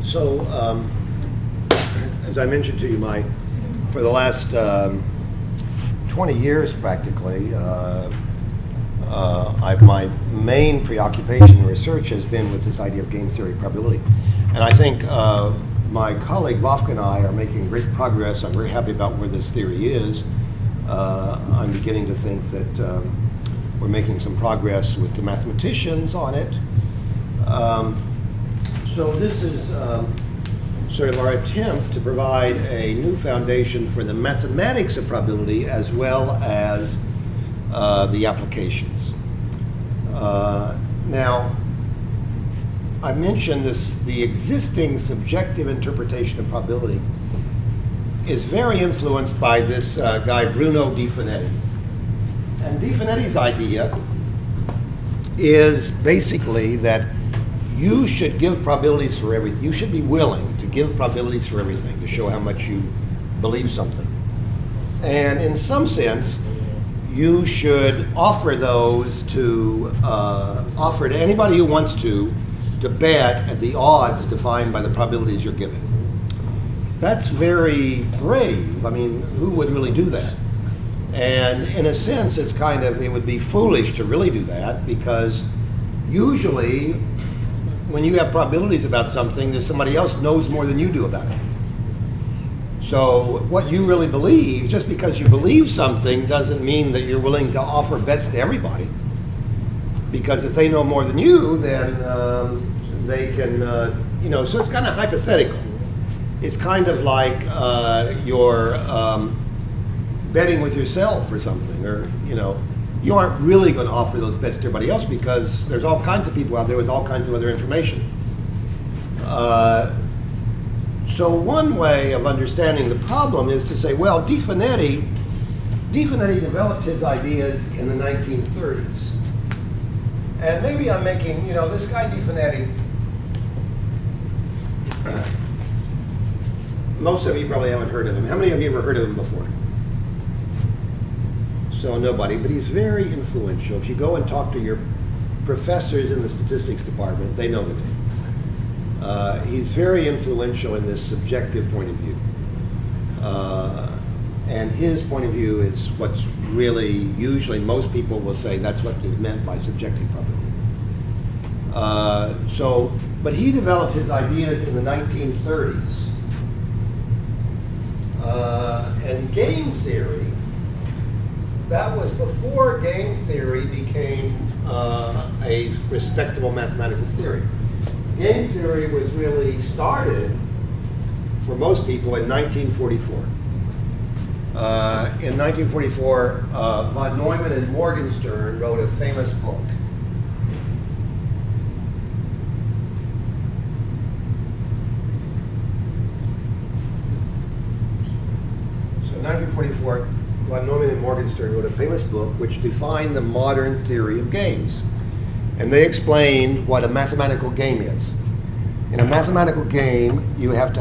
So, as I mentioned to you, for the last 20 years practically, my main preoccupation in research has been with this idea of game theory probability. And I think my colleague Vofka and I are making great progress. I'm very happy about where this theory is. I'm beginning to think that we're making some progress with the mathematicians on it. So this is sort of our attempt to provide a new foundation for the mathematics of probability as well as the applications. Now, I mentioned the existing subjective interpretation of probability is very influenced by this guy, Bruno Di Finetti. And Di Finetti's idea is basically that you should give probabilities for everything. You should be willing to give probabilities for everything to show how much you believe something. And in some sense, you should offer those to offer to anybody who wants to bet at the odds defined by the probabilities you're giving. That's very brave. I mean, who would really do that? And in a sense, it would be foolish to really do that, because usually when you have probabilities about something, there's somebody else knows more than you do about it. So what you really believe, just because you believe something, doesn't mean that you're willing to offer bets to everybody. Because if they know more than you, then they can, so it's kind of hypothetical. It's kind of like you're betting with yourself or something, or, you aren't really going to offer those bets to everybody else because there's all kinds of people out there with all kinds of other information. So one way of understanding the problem is to say, well, Di Finetti developed his ideas in the 1930s. And maybe I'm making, this guy Di Finetti, most of you probably haven't heard of him. How many of you ever heard of him before? So nobody, but he's very influential. If you go and talk to your professors in the statistics department, they know the name. He's very influential in this subjective point of view. And his point of view is what's really, usually most people will say that's what is meant by subjective probability. But he developed his ideas in the 1930s. And game theory, that was before game theory became a respectable mathematical theory. Game theory was really started, for most people, in 1944. In 1944, von Neumann and Morgenstern wrote a famous book. So in 1944, von Neumann and Morgenstern wrote a famous book which defined the modern theory of games. And they explained what a mathematical game is. In a mathematical game, you have to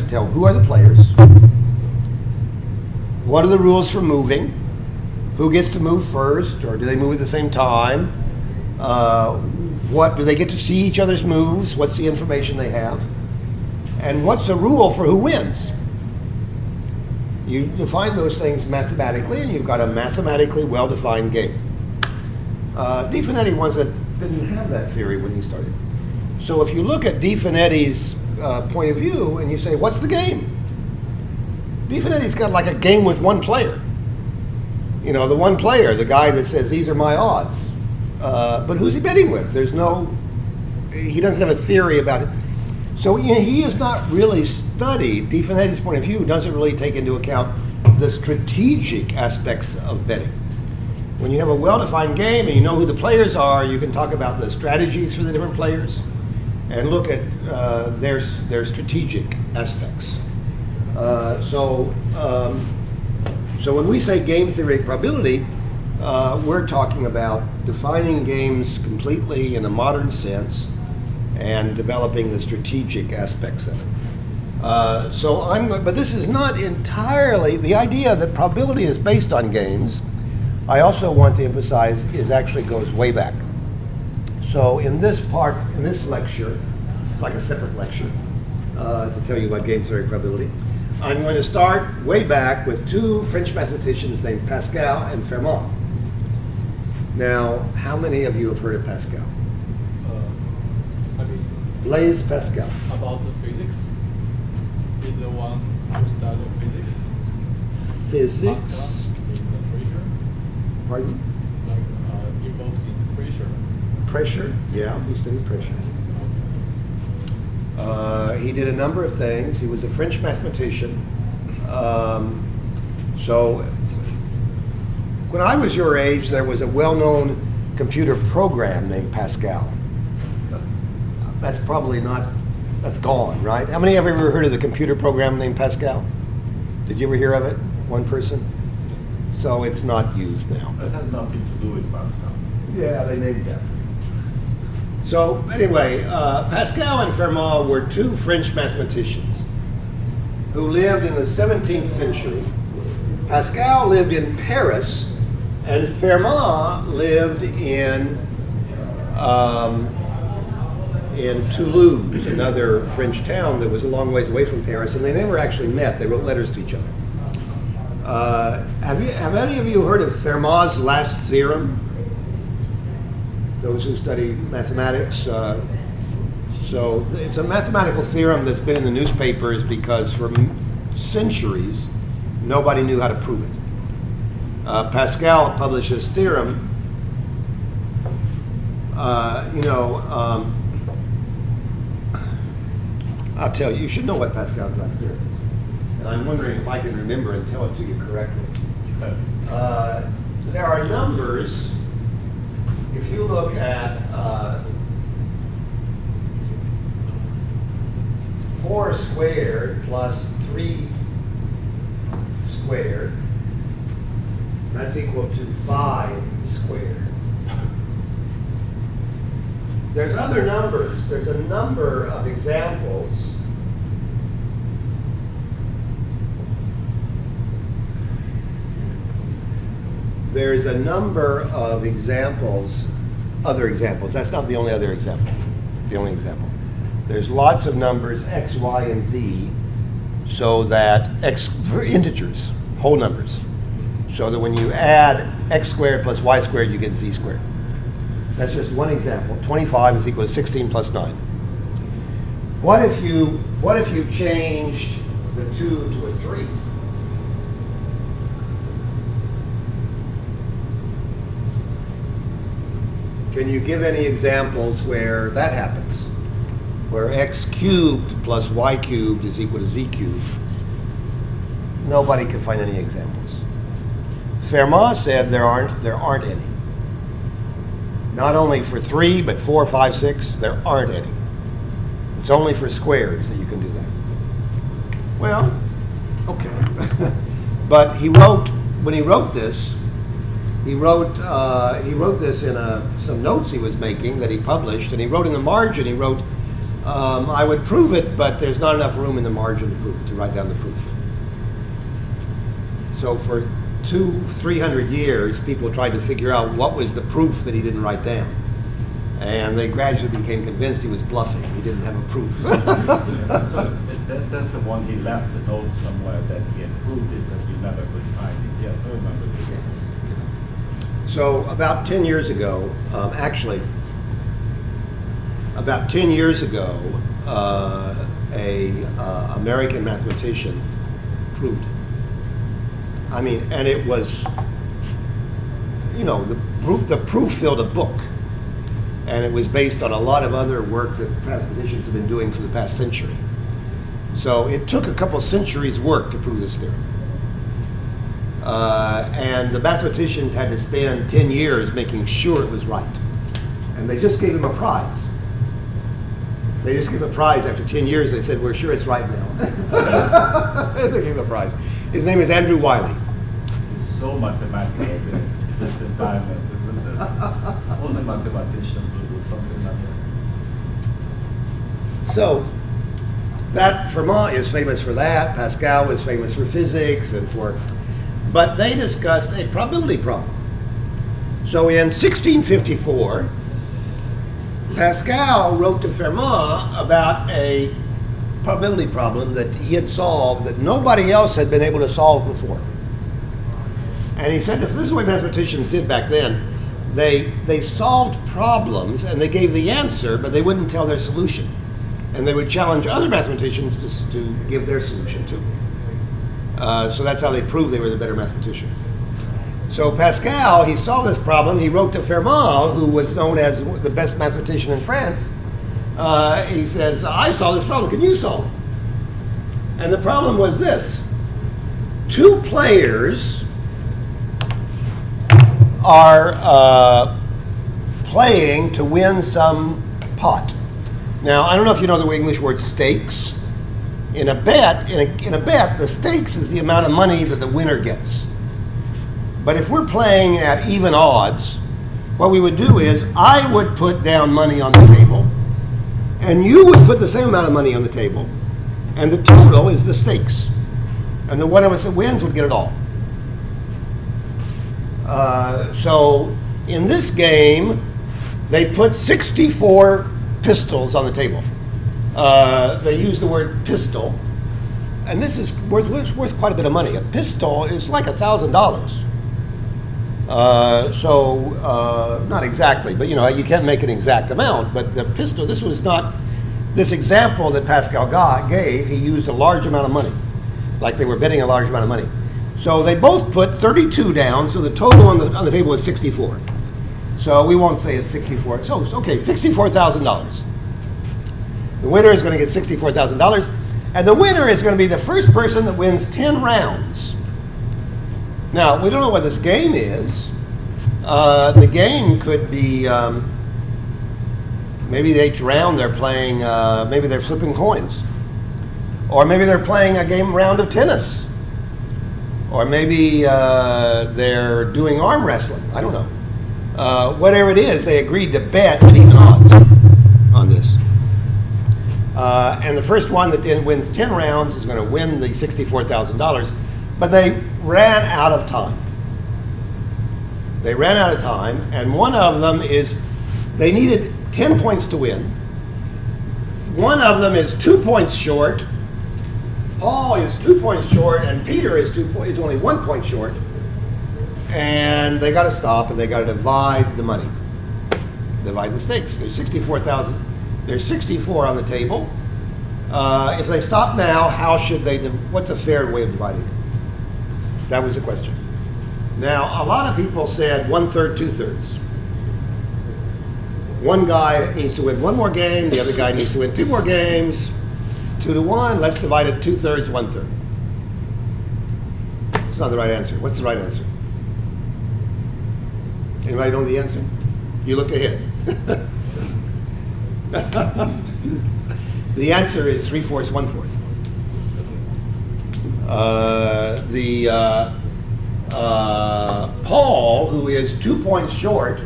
tell who are the players, what are the rules for moving, who gets to move first, or do they move at the same time, what do they get to see each other's moves, what's the information they have, and what's the rule for who wins. You define those things mathematically, and you've got a mathematically well-defined game. Di Finetti didn't have that theory when he started. So if you look at Di Finetti's point of view and you say, what's the game? Di Finetti's got like a game with one player. The one player, the guy that says, these are my odds. But who's he betting with? He doesn't have a theory about it. So he has not really studied, Di Finetti's point of view doesn't really take into account the strategic aspects of betting. When you have a well-defined game and you know who the players are, you can talk about the strategies for the different players and look at their strategic aspects. So when we say game theoretic probability, we're talking about defining games completely in a modern sense and developing the strategic aspects of it. But this is not entirely, the idea that probability is based on games, I also want to emphasize, actually goes way back. So in this lecture, like a separate lecture to tell you about game theory probability. I'm going to start way back with two French mathematicians named Pascal and Fermat. Now, how many of you have heard of Pascal? Blaise Pascal. About the physics? Is the one who studied physics? Physics? Pascal, in the pressure? Pardon? Like involves in pressure. Pressure? Yeah, he studied pressure. He did a number of things. He was a French mathematician. So when I was your age, there was a well-known computer program named Pascal. That's probably not, that's gone, right? How many have ever heard of the computer program named Pascal? Did you ever hear of it? One person? So it's not used now. That has nothing to do with Pascal. Yeah, they named that. So anyway, Pascal and Fermat were two French mathematicians who lived in the 17th century. Pascal lived in Paris, and Fermat lived in Toulouse, another French town that was a long ways away from Paris, and they never actually met. They wrote letters to each other. Have any of you heard of Fermat's last theorem? Those who study mathematics. So it's a mathematical theorem that's been in the newspapers because for centuries nobody knew how to prove it. Pascal published this theorem. I'll tell you, you should know what Pascal's last theorem is. And I'm wondering if I can remember and tell it to you correctly. There are numbers. If you look at 4 squared plus 3 squared, that's equal to 5 squared. There's other numbers. There's a number of examples. There's a number of examples, other examples. That's not the only other example, the only example. There's lots of numbers, x, y, and z, so that x, for integers, whole numbers, so that when you add x squared plus y squared, you get z squared. That's just one example. 25 is equal to 16 plus 9. What if you changed the 2 to a 3? Can you give any examples where that happens? Where x cubed plus y cubed is equal to z cubed? Nobody can find any examples. Fermat said there aren't any. Not only for 3, but 4, 5, 6, there aren't any. It's only for squares that you can do that. Well, okay. But when he wrote this, he wrote this in some notes he was making that he published, and he wrote in the margin, he wrote, I would prove it, but there's not enough room in the margin to prove it, to write down the proof. So for 200-300 years, people tried to figure out what was the proof that he didn't write down. And they gradually became convinced he was bluffing. He didn't have a proof. So that's the one he left a note somewhere that he had proved it, but we never could find it. Yes, I remember this. So about 10 years ago, about 10 years ago, a American mathematician proved it. I mean, and it was, the proof filled a book. And it was based on a lot of other work that mathematicians have been doing for the past century. So it took a couple centuries' work to prove this theorem. And the mathematicians had to spend 10 years making sure it was right. And they just gave him a prize. They just gave him a prize after 10 years. They said, we're sure it's right now. They gave him a prize. His name is Andrew Wiley. It's so mathematical, this environment, isn't it? Only mathematicians will do something like that. So, that Fermat is famous for that. Pascal is famous for physics and for... But they discussed a probability problem. So in 1654, Pascal wrote to Fermat about a probability problem that he had solved that nobody else had been able to solve before. And he said, if this is the way mathematicians did back then, they solved problems and they gave the answer, but they wouldn't tell their solution. And they would challenge other mathematicians to give their solution too. So that's how they proved they were the better mathematician. So Pascal, he solved this problem. He wrote to Fermat, who was known as the best mathematician in France. He says, I solved this problem. Can you solve it? And the problem was this. Two players are playing to win some pot. Now, I don't know if you know the English word stakes. In a bet, the stakes is the amount of money that the winner gets. But if we're playing at even odds, what we would do is I would put down money on the table, and you would put the same amount of money on the table, and the total is the stakes. And the one of us that wins would get it all. So in this game, they put 64 pistols on the table. They use the word pistol, and this is worth quite a bit of money. A pistol is like $1,000. Not exactly, but you can't make an exact amount. But the pistol, this was not this example that Pascal gave. He used a large amount of money, like they were betting a large amount of money. So they both put 32 down. So the total on the table is 64. So we won't say it's 64. So okay, $64,000. The winner is going to get $64,000, and the winner is going to be the first person that wins 10 rounds. Now, we don't know what this game is. The game could be, maybe each round they're playing, maybe they're flipping coins. Or maybe they're playing a round of tennis. Or maybe they're doing arm wrestling. I don't know. Whatever it is, they agreed to bet at even odds on this. And the first one that wins 10 rounds is going to win the $64,000. But they ran out of time. They ran out of time, and one of them is, they needed 10 points to win. One of them is 2 points short. Paul is 2 points short, and Peter is only 1 point short. And they got to stop, and they got to divide the money, divide the stakes. There's 64,000. There's 64 on the table. If they stop now, how should they? What's a fair way of dividing it? That was the question. Now, a lot of people said 1/3, 2/3. One guy needs to win one more game. The other guy needs to win 2 more games. 2 to 1. Let's divide it 2/3, 1/3. It's not the right answer. What's the right answer? Anybody know the answer? You looked ahead. The answer is 3/4, 1/4. Paul, who is 2 points short,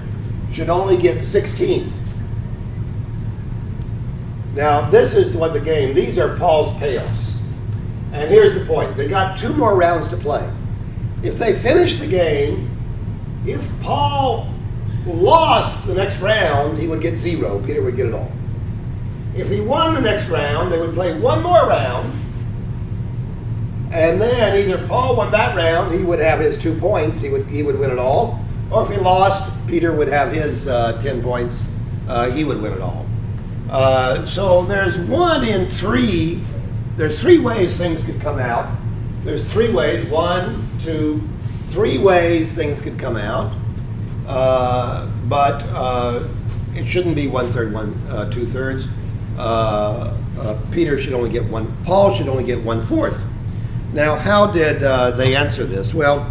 should only get 16. Now, this is what the game, these are Paul's payoffs. And here's the point. They got 2 more rounds to play. If they finish the game, if Paul lost the next round, he would get 0. Peter would get it all. If he won the next round, they would play 1 more round. And then either Paul won that round, he would have his 2 points, he would win it all. Or if he lost, Peter would have his 10 points, he would win it all. So there's 1 in 3. There's 3 ways things could come out. There's 3 ways, 1, 2, 3 ways things could come out. But it shouldn't be 1/3, 2/3. Peter should only get 1. Paul should only get 1/4. Now, how did they answer this? Well,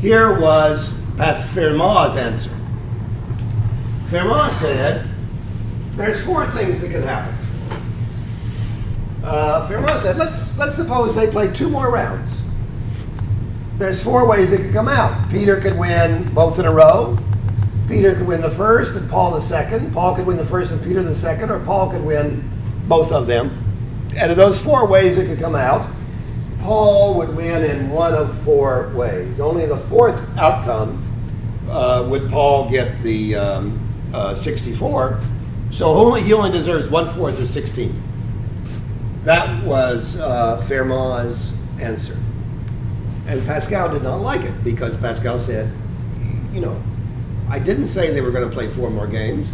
here was Fermat's answer. Fermat said, there's 4 things that could happen. Fermat said, let's suppose they play 2 more rounds. There's 4 ways it could come out. Peter could win both in a row. Peter could win the first and Paul the second. Paul could win the first and Peter the second, or Paul could win both of them. And of those 4 ways it could come out, Paul would win in 1 of 4 ways. Only in the 4th outcome would Paul get the 64, So he only deserves 1/4 of 16. That was Fermat's answer. And Pascal did not like it because Pascal said, I didn't say they were going to play 4 more games.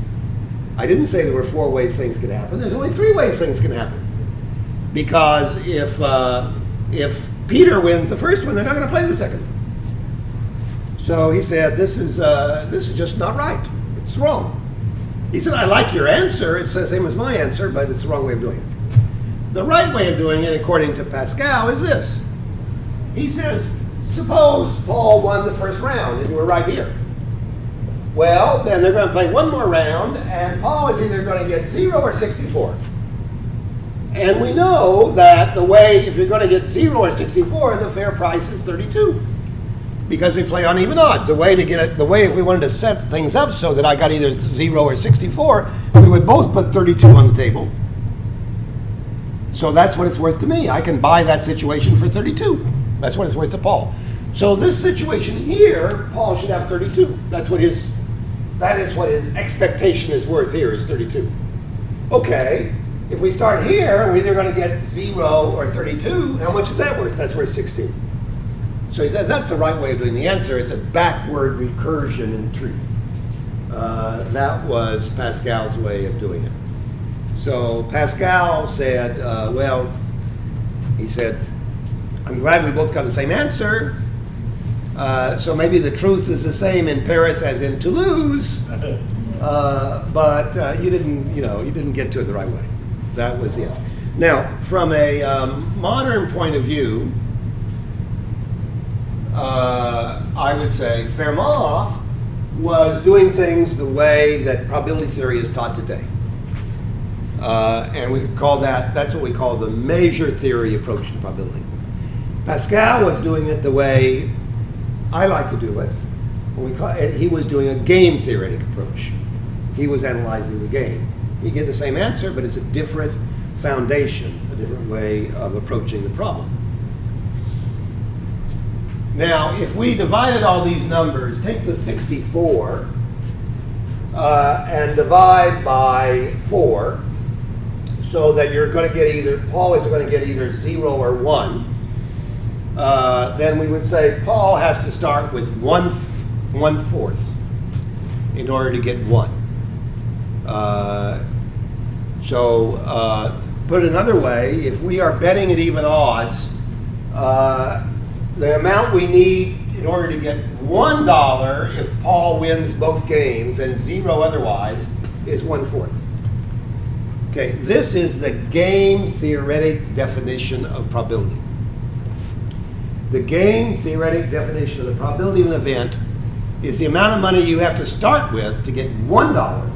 I didn't say there were 4 ways things could happen. There's only 3 ways things can happen. Because if Peter wins the first one, they're not going to play the second one. So he said, this is just not right. It's wrong. He said, I like your answer. It's the same as my answer, but it's the wrong way of doing it. The right way of doing it, according to Pascal, is this. He says, suppose Paul won the first round and you were right here. Well, then they're going to play 1 more round, and Paul is either going to get 0 or 64. And we know that if you're going to get 0 or 64, the fair price is 32. Because we play on even odds. The way if we wanted to set things up so that I got either 0 or 64, we would both put 32 on the table. So that's what it's worth to me. I can buy that situation for 32. That's what it's worth to Paul. So this situation here, Paul should have 32. That is what his expectation is worth here, is 32. Okay, if we start here, we're either going to get 0 or 32. How much is that worth? That's worth 16. So he says that's the right way of doing the answer. It's a backward recursion in the tree. That was Pascal's way of doing it. So Pascal said, he said, I'm glad we both got the same answer. So maybe the truth is the same in Paris as in Toulouse, but you didn't get to it the right way. That was the answer. Now, from a modern point of view, I would say Fermat was doing things the way that probability theory is taught today. And we could call that's what we call the measure theory approach to probability. Pascal was doing it the way I like to do it. He was doing a game theoretic approach. He was analyzing the game. You get the same answer, but it's a different foundation, a different way of approaching the problem. Now, if we divided all these numbers, take the 64 and divide by 4, so that you're going to get Paul is going to get either 0 or 1, then we would say Paul has to start with 1/4 in order to get 1. Put it another way, if we are betting at even odds, the amount we need in order to get $1 if Paul wins both games and 0 otherwise is 1/4. Okay, this is the game theoretic definition of probability. The game theoretic definition of the probability of an event is the amount of money you have to start with to get $1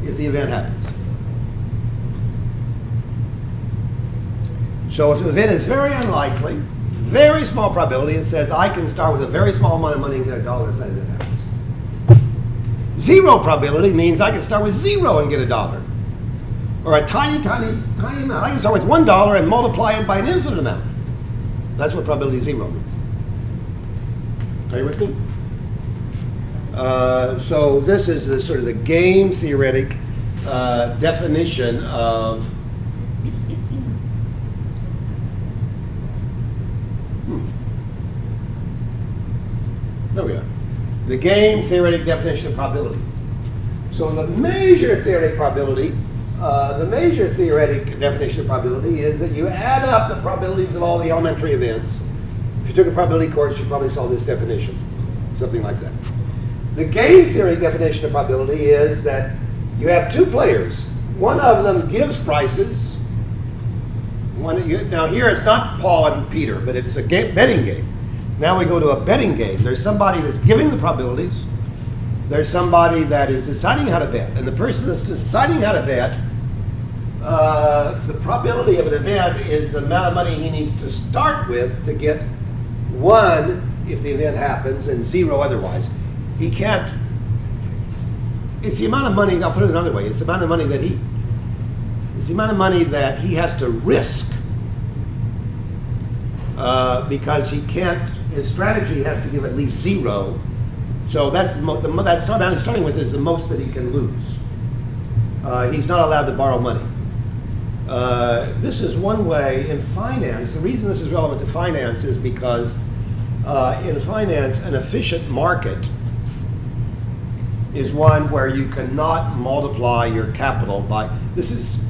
if the event happens. So if an event is very unlikely, very small probability, it says I can start with a very small amount of money and get $1 if that event happens. 0 probability means I can start with 0 and get $1. Or a tiny, tiny, tiny amount. I can start with $1 and multiply it by an infinite amount. That's what probability 0 means. Are you with me? So this is the sort of the game theoretic definition of there we are. The game theoretic definition of probability. So the measure theoretic probability, the measure theoretic definition of probability is that you add up the probabilities of all the elementary events. If you took a probability course, you probably saw this definition, something like that. The game theory definition of probability is that you have 2 players. One of them gives prices. Now here it's not Paul and Peter, but it's a betting game. Now we go to a betting game. There's somebody that's giving the probabilities. There's somebody that is deciding how to bet. And the person that's deciding how to bet, the probability of an event is the amount of money he needs to start with to get 1 if the event happens and 0 otherwise. He can't, it's the amount of money, I'll put it another way, it's the amount of money that he has to risk because he can't, his strategy has to give at least 0. So that's that amount he's starting with is the most that he can lose. he's not allowed to borrow money. This is one way in finance. The reason this is relevant to finance is because in finance, an efficient market is one where you cannot multiply your capital by, this is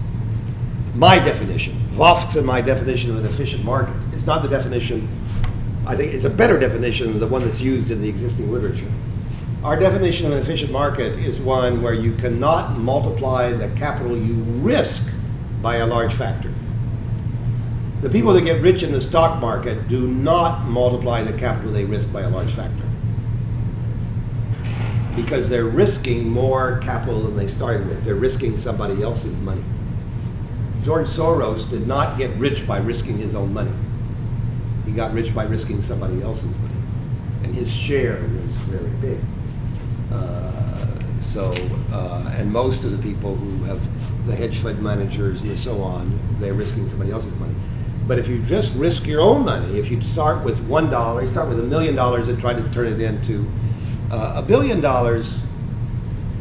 my definition. Voft's and my definition of an efficient market. It's not the definition, I think it's a better definition than the one that's used in the existing literature. Our definition of an efficient market is one where you cannot multiply the capital you risk by a large factor. The people that get rich in the stock market do not multiply the capital they risk by a large factor, because they're risking more capital than they started with. They're risking somebody else's money. George Soros did not get rich by risking his own money. He got rich by risking somebody else's money, and his share was very big. And most of the people who have the hedge fund managers and so on, they're risking somebody else's money. But if you just risk your own money, if you start with $1, you start with $1 million and try to turn it into $1 billion,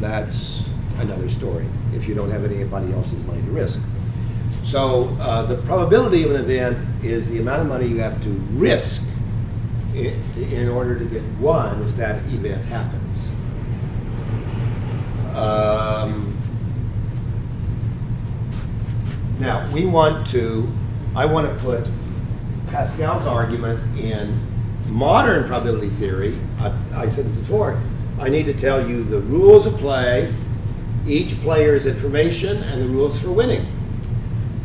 that's another story if you don't have anybody else's money to risk. So the probability of an event is the amount of money you have to risk in order to get one if that event happens. Now, I want to put Pascal's argument in modern probability theory. I said this before. I need to tell you the rules of play, each player's information, and the rules for winning.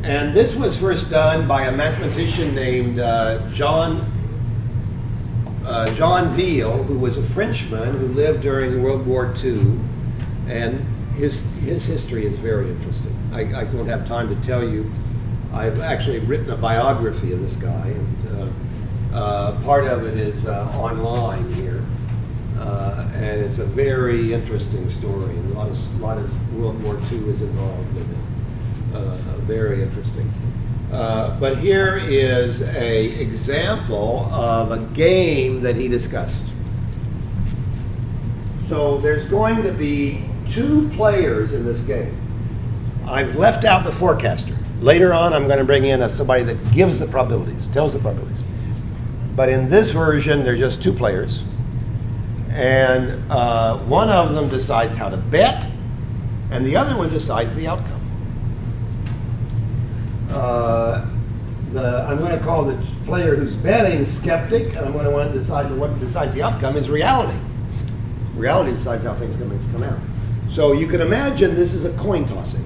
And this was first done by a mathematician named Jean Ville, who was a Frenchman who lived during World War II. And his history is very interesting. I don't have time to tell you. I've actually written a biography of this guy, and part of it is online here. And it's a very interesting story. A lot of World War II is involved with it. Very interesting. But here is an example of a game that he discussed. So there's going to be 2 players in this game. I've left out the forecaster. Later on, I'm going to bring in somebody that gives the probabilities, tells the probabilities. But in this version, there's just 2 players. And one of them decides how to bet, and the other one decides the outcome. I'm going to call the player who's betting skeptic, and I'm going to want to decide what decides the outcome is reality. Reality decides how things come out. So you can imagine this is a coin tossing,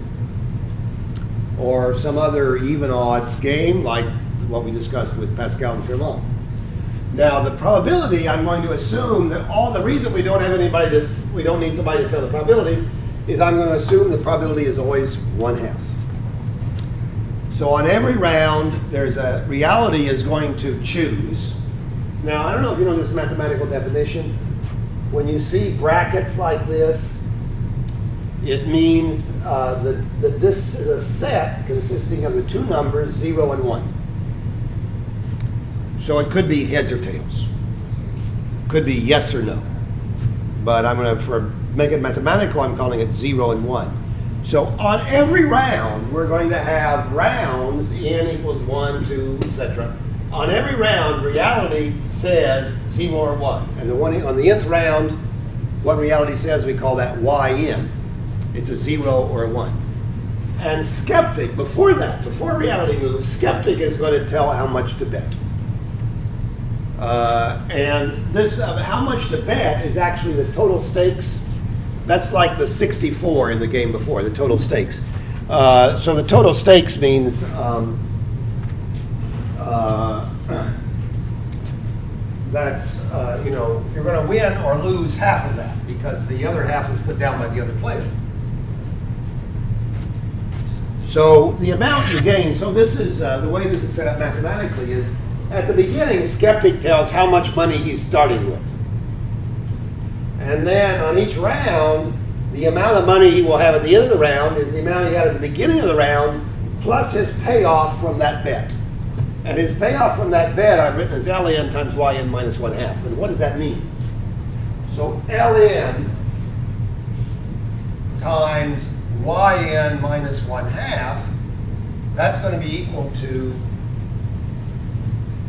or some other even odds game like what we discussed with Pascal and Fermat. Now the probability, I'm going to assume that the reason we don't need somebody to tell the probabilities is I'm going to assume the probability is always 1/2. So on every round, reality is going to choose. Now I don't know if you know this mathematical definition. When you see brackets like this, it means that this is a set consisting of the 2 numbers 0 and 1. So it could be heads or tails. Could be yes or no. But for make it mathematical, I'm calling it 0 and 1. So on every round, we're going to have rounds, n equals 1, 2, etc. On every round, reality says 0 or 1. And on the nth round, what reality says, we call that yn. It's a 0 or a 1. And skeptic, before reality moves, skeptic is going to tell how much to bet. And this, how much to bet is actually the total stakes. That's like the 64 in the game before, the total stakes. So the total stakes means that's, you're going to win or lose half of that because the other half is put down by the other player. So the amount you gain, so this is, the way this is set up mathematically is, at the beginning, skeptic tells how much money he's starting with. And then on each round, the amount of money he will have at the end of the round is the amount he had at the beginning of the round, plus his payoff from that bet. And his payoff from that bet I've written as Ln times Yn minus 1/2. And what does that mean? So Ln times yn minus 1/2, that's going to be equal to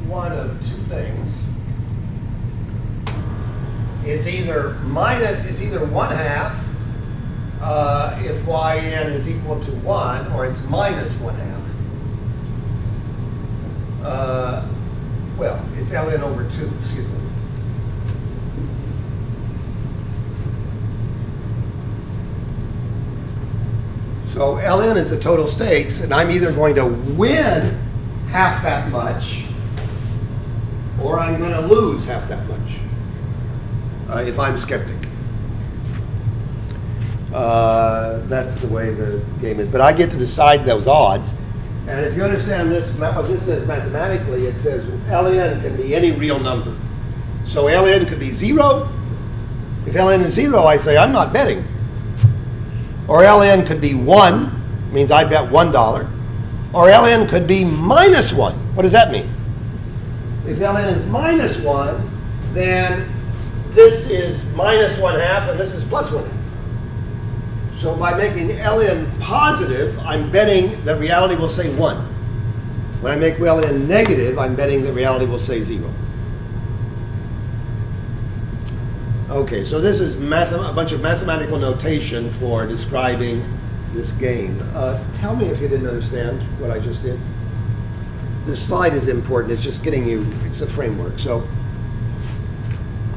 one of two things. It's either 1/2 if yn is equal to 1, or it's minus 1/2. Well, it's ln over 2, excuse me. So ln is the total stakes, and I'm either going to win half that much, or I'm going to lose half that much if I'm skeptic. That's the way the game is. But I get to decide those odds. And if you understand this, what this says mathematically, it says ln can be any real number. So ln could be 0. If ln is 0, I say I'm not betting. Or ln could be 1, means I bet $1. Or ln could be minus 1. What does that mean? If ln is minus 1, then this is minus 1/2 and this is plus 1/2. So by making ln positive, I'm betting that reality will say 1. When I make ln negative, I'm betting that reality will say 0. Okay, so this is a bunch of mathematical notation for describing this game. Tell me if you didn't understand what I just did. This slide is important. It's just getting you, it's a framework. So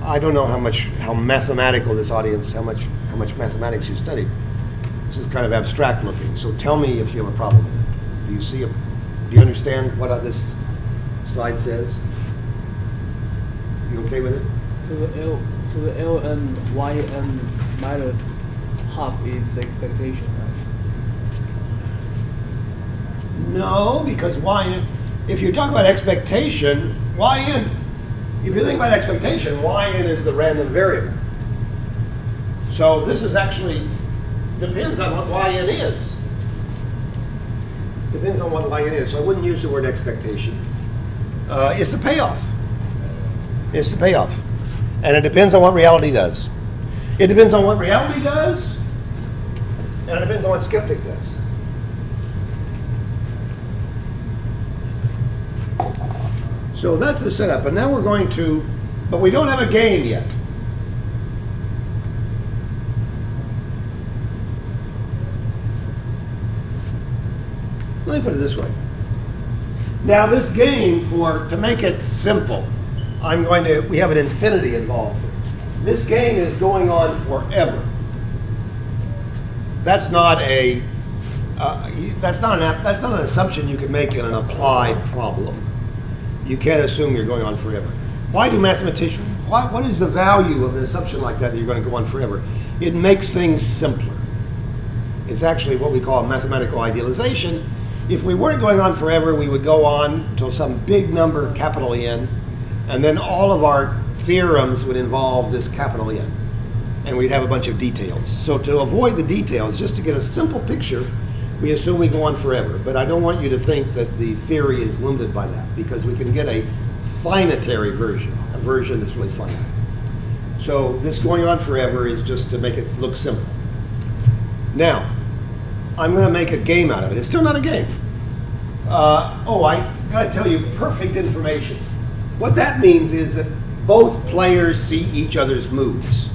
I don't know how mathematical this audience, how much mathematics you studied. This is kind of abstract looking. So tell me if you have a problem with it. Do you understand what this slide says? You okay with it? So the ln yn minus half is expectation, right? No, because yn, if you talk about expectation, yn, if you think about expectation, yn is the random variable. So this is actually, depends on what yn is. Depends on what yn is. So I wouldn't use the word expectation. It's the payoff. It's the payoff. And it depends on what reality does. It depends on what reality does, and it depends on what skeptic does. So that's the setup. And now we're going to, but we don't have a game yet. Let me put it this way. Now this game, to make it simple, we have an infinity involved here. This game is going on forever. That's not an assumption you can make in an applied problem. You can't assume you're going on forever. Why do mathematicians, what is the value of an assumption like that you're going to go on forever? It makes things simpler. It's actually what we call mathematical idealization. If we weren't going on forever, we would go on till some big number, capital N, and then all of our theorems would involve this capital N. And we'd have a bunch of details. So to avoid the details, just to get a simple picture, we assume we go on forever. But I don't want you to think that the theory is limited by that, because we can get a finitary version, a version that's really finite. So this going on forever is just to make it look simple. Now, I'm going to make a game out of it. It's still not a game. I got to tell you perfect information. What that means is that both players see each other's moves.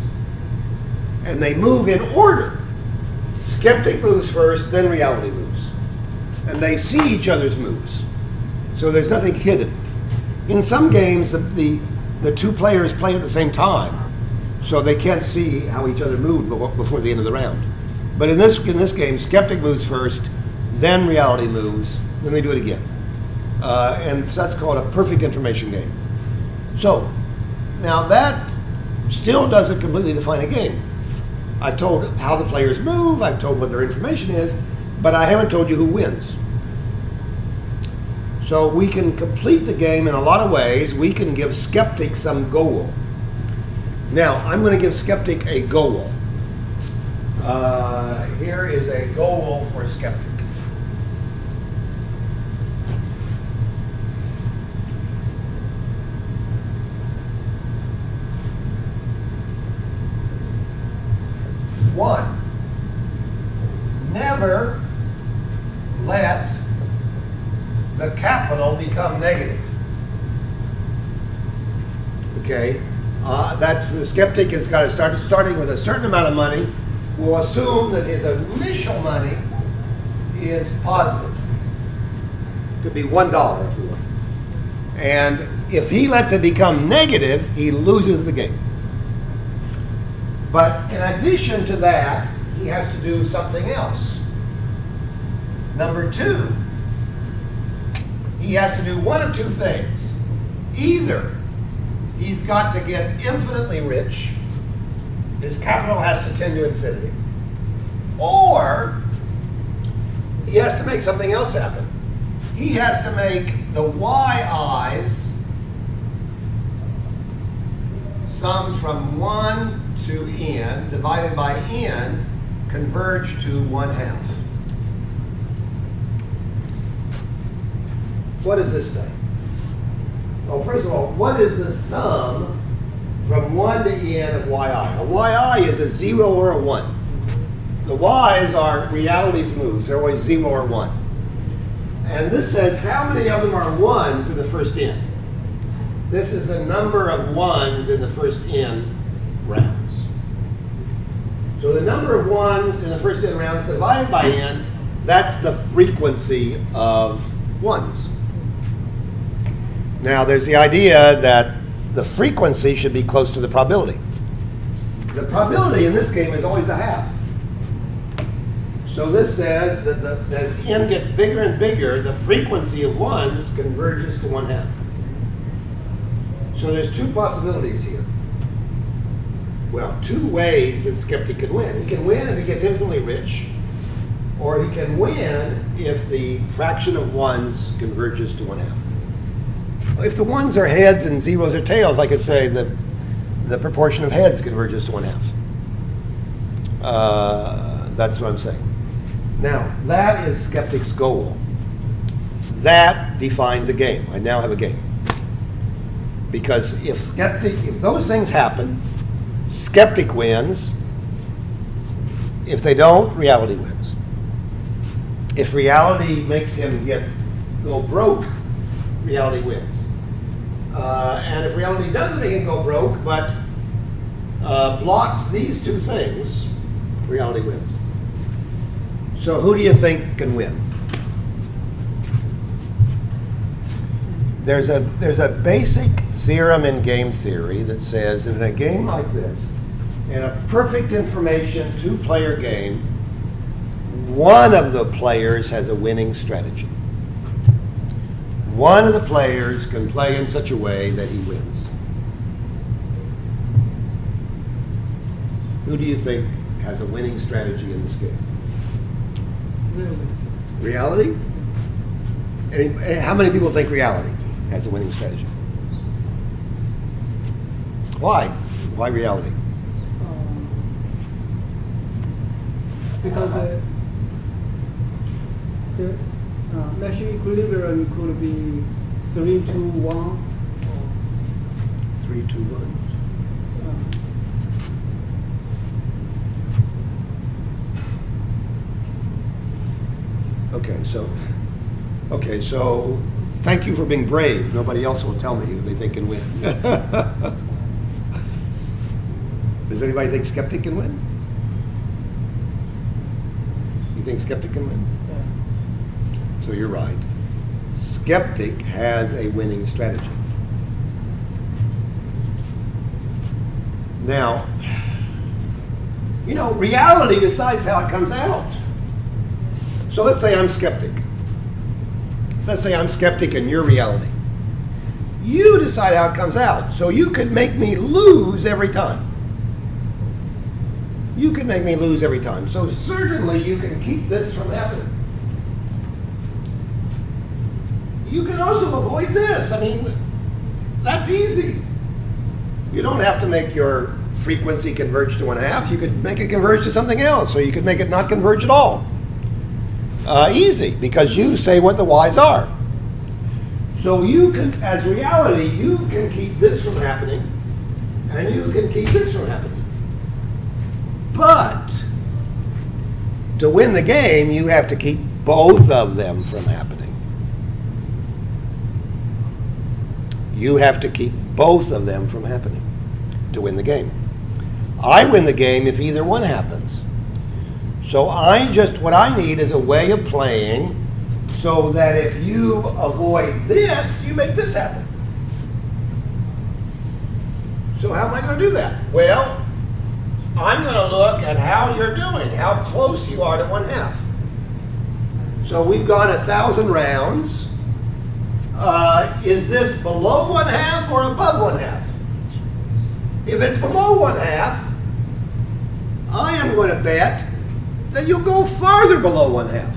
And they move in order. Skeptic moves first, then reality moves. And they see each other's moves. So there's nothing hidden. In some games, the two players play at the same time. So they can't see how each other moved before the end of the round. But in this game, skeptic moves first, then reality moves, then they do it again. And so that's called a perfect information game. So, now that still doesn't completely define a game. I've told how the players move, I've told what their information is, but I haven't told you who wins. So we can complete the game in a lot of ways. We can give skeptic some goal. Now, I'm going to give skeptic a goal. Here is a goal for skeptic. One, let the capital become negative. Okay, that's the skeptic has got to starting with a certain amount of money. Will assume that his initial money is positive. Could be $1 if we want. And if he lets it become negative, he loses the game. But in addition to that, he has to do something else. Number two, he has to do one of two things. Either he's got to get infinitely rich, his capital has to tend to infinity, or he has to make something else happen. He has to make the yi's summed from 1 to n divided by n converge to 1/2. What does this say? Well, first of all, what is the sum from 1 to n of yi? A yi is a 0 or a 1. The y's are reality's moves. They're always 0 or 1. And this says how many of them are 1s in the first n. This is the number of 1s in the first n rounds. So the number of 1s in the first n rounds divided by n, that's the frequency of 1s. Now there's the idea that the frequency should be close to the probability. The probability in this game is always a half. So this says that as n gets bigger and bigger, the frequency of 1s converges to 1/2. So there's two possibilities here. Well, two ways that skeptic can win. He can win if he gets infinitely rich, or he can win if the fraction of 1s converges to 1/2. If the 1s are heads and 0s are tails, I could say the proportion of heads converges to 1/2. That's what I'm saying. Now, that is skeptic's goal. That defines a game. I now have a game. Because if those things happen, skeptic wins. If they don't, reality wins. If reality makes him go broke, reality wins. And if reality doesn't make him go broke, but blocks these two things, reality wins. So who do you think can win? There's a basic theorem in game theory that says that in a game like this, in a perfect information two-player game, one of the players has a winning strategy. One of the players can play in such a way that he wins. Who do you think has a winning strategy in this game? Reality? How many people think reality has a winning strategy? Why? Why reality? Because the Nash equilibrium could be 3 to 1. 3, 2, 1. Okay, so thank you for being brave. Nobody else will tell me who they think can win. Does anybody think skeptic can win? You think skeptic can win? Yeah. So you're right. Skeptic has a winning strategy. Now, reality decides how it comes out. So let's say I'm skeptic. Let's say I'm skeptic and you're reality. You decide how it comes out. So you could make me lose every time. You can make me lose every time. So certainly you can keep this from happening. You can also avoid this. I mean, that's easy. You don't have to make your frequency converge to 1/2. You could make it converge to something else, or you could make it not converge at all. Easy, because you say what the y's are. So you can, as reality, you can keep this from happening, and you can keep this from happening. But to win the game, you have to keep both of them from happening. You have to keep both of them from happening to win the game. I win the game if either one happens. So what I need is a way of playing so that if you avoid this, you make this happen. So how am I going to do that? Well, I'm going to look at how you're doing, how close you are to 1/2. So we've gone 1,000 rounds. Is this below 1/2 or above 1/2? If it's below 1/2, I am going to bet that you'll go farther below 1/2.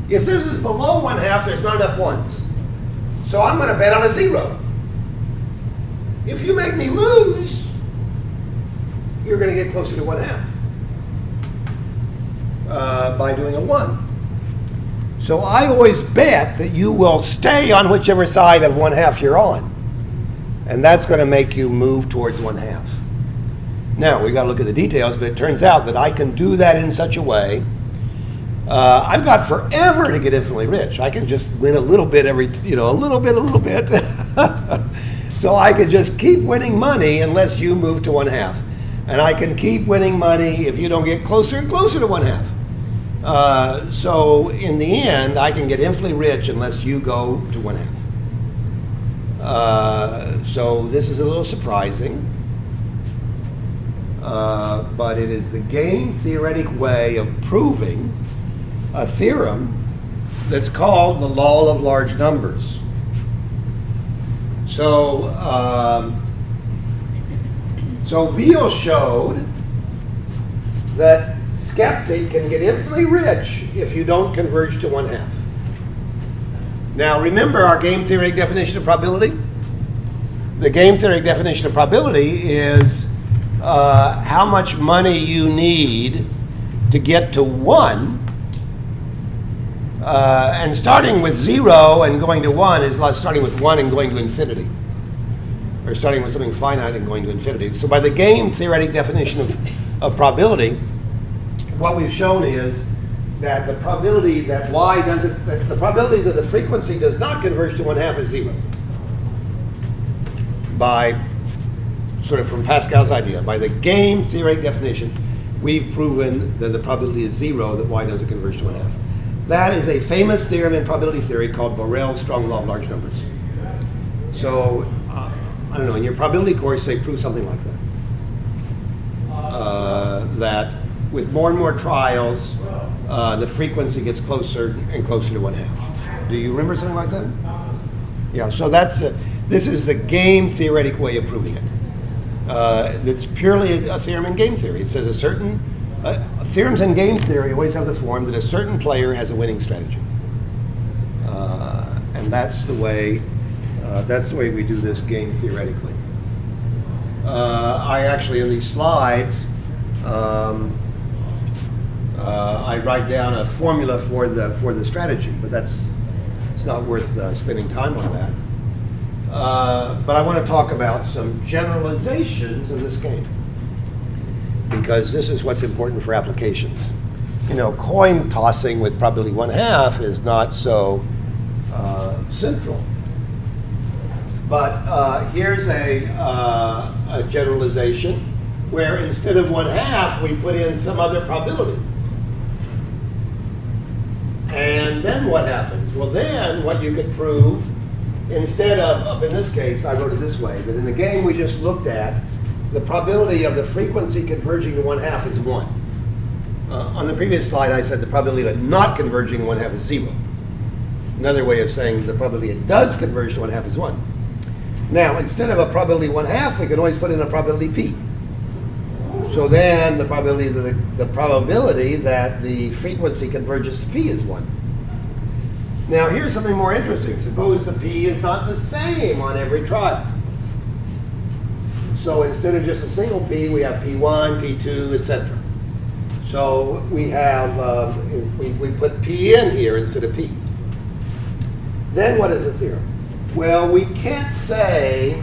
If this is below 1/2, there's not enough ones. So I'm going to bet on a 0. If you make me lose, you're going to get closer to 1/2 by doing a 1. So I always bet that you will stay on whichever side of 1/2 you're on. And that's going to make you move towards 1/2. Now, we've got to look at the details, but it turns out that I can do that in such a way. I've got forever to get infinitely rich. I can just win a little bit every, a little bit. So I can just keep winning money unless you move to 1/2. And I can keep winning money if you don't get closer and closer to 1/2. So in the end, I can get infinitely rich unless you go to 1/2. So this is a little surprising, but it is the game theoretic way of proving a theorem that's called the law of large numbers. So, Veal showed that skeptic can get infinitely rich if you don't converge to 1/2. Now, remember our game theoretic definition of probability? The game theoretic definition of probability is how much money you need to get to 1. And starting with 0 and going to 1 is like starting with 1 and going to infinity. Or starting with something finite and going to infinity. So by the game theoretic definition of probability, what we've shown is that the probability that the probability that the frequency does not converge to 1/2 is 0. By sort of from Pascal's idea, by the game theoretic definition, we've proven that the probability is 0, that y doesn't converge to 1/2. That is a famous theorem in probability theory called Burrell's strong law of large numbers. So, I don't know, in your probability course, they prove something like that. That with more and more trials, the frequency gets closer and closer to 1/2. Do you remember something like that? Yeah, so this is the game theoretic way of proving it. It's purely a theorem in game theory. It says theorems in game theory always have the form that a certain player has a winning strategy. And that's the way we do this game theoretically. I actually, in these slides, I write down a formula for the strategy, but it's not worth spending time on that. But I want to talk about some generalizations of this game, because this is what's important for applications. Coin tossing with probability 1/2 is not so central. But here's a generalization where instead of 1/2, we put in some other probability. And then what happens? Well, then what you could prove, instead of in this case, I wrote it this way, that in the game we just looked at, the probability of the frequency converging to 1/2 is 1. On the previous slide, I said the probability of it not converging to 1/2 is 0. Another way of saying the probability it does converge to 1/2 is 1. Now, instead of a probability 1/2, we can always put in a probability p. So then the probability that the frequency converges to p is 1. Now, here's something more interesting. Suppose the p is not the same on every trial. So instead of just a single p, we have p1, p2, etc. So we have we put p in here instead of p. Then what is the theorem? Well, we can't say,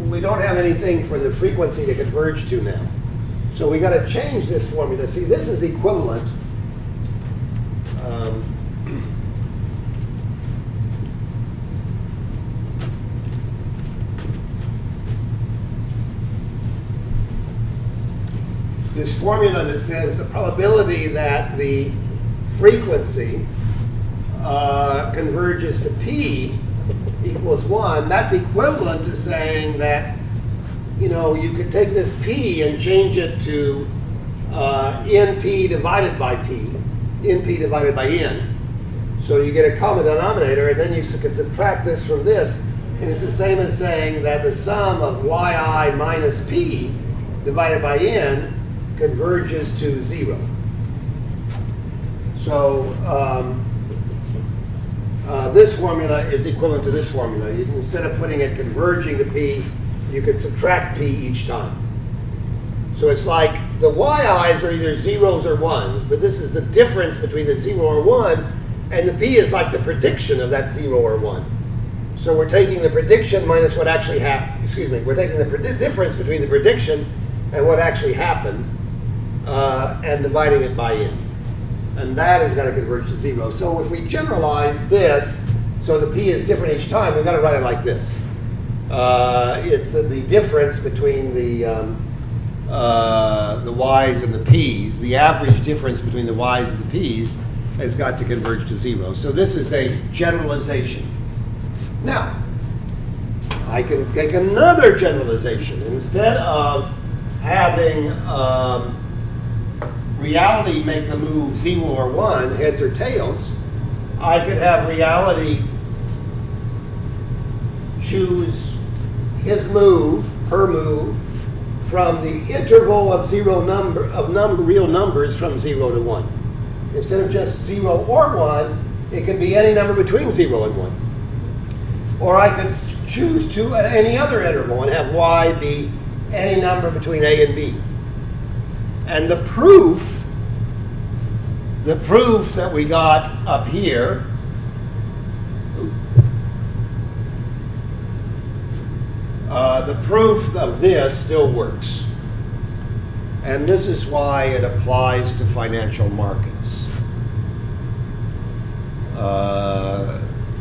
we don't have anything for the frequency to converge to now. So we got to change this formula. See, this is equivalent. This formula that says the probability that the frequency converges to p equals 1, that's equivalent to saying that, you know, you could take this p and change it to np divided by p, np divided by n. So you get a common denominator, and then you can subtract this from this, and it's the same as saying that the sum of yi minus p divided by n converges to 0. So this formula is equivalent to this formula. Instead of putting it converging to p, you could subtract p each time. So it's like the yi's are either zeros or ones, but this is the difference between the 0 or 1, and the p is like the prediction of that 0 or 1. So we're taking the prediction minus what actually happened. Excuse me, we're taking the difference between the prediction and what actually happened, and dividing it by n. And that is going to converge to 0. So if we generalize this, so the p is different each time, we've got to write it like this. It's the difference between the y's and the p's. The average difference between the y's and the p's has got to converge to 0. So this is a generalization. Now, I can take another generalization. Instead of having reality make the move 0 or 1, heads or tails, I could have reality choose his move, her move, from the interval of real numbers from 0 to 1. Instead of just 0 or 1, it can be any number between 0 and 1. Or I could choose to any other interval and have y be any number between a and b. And the proof that we got up here the proof of this still works. And this is why it applies to financial markets.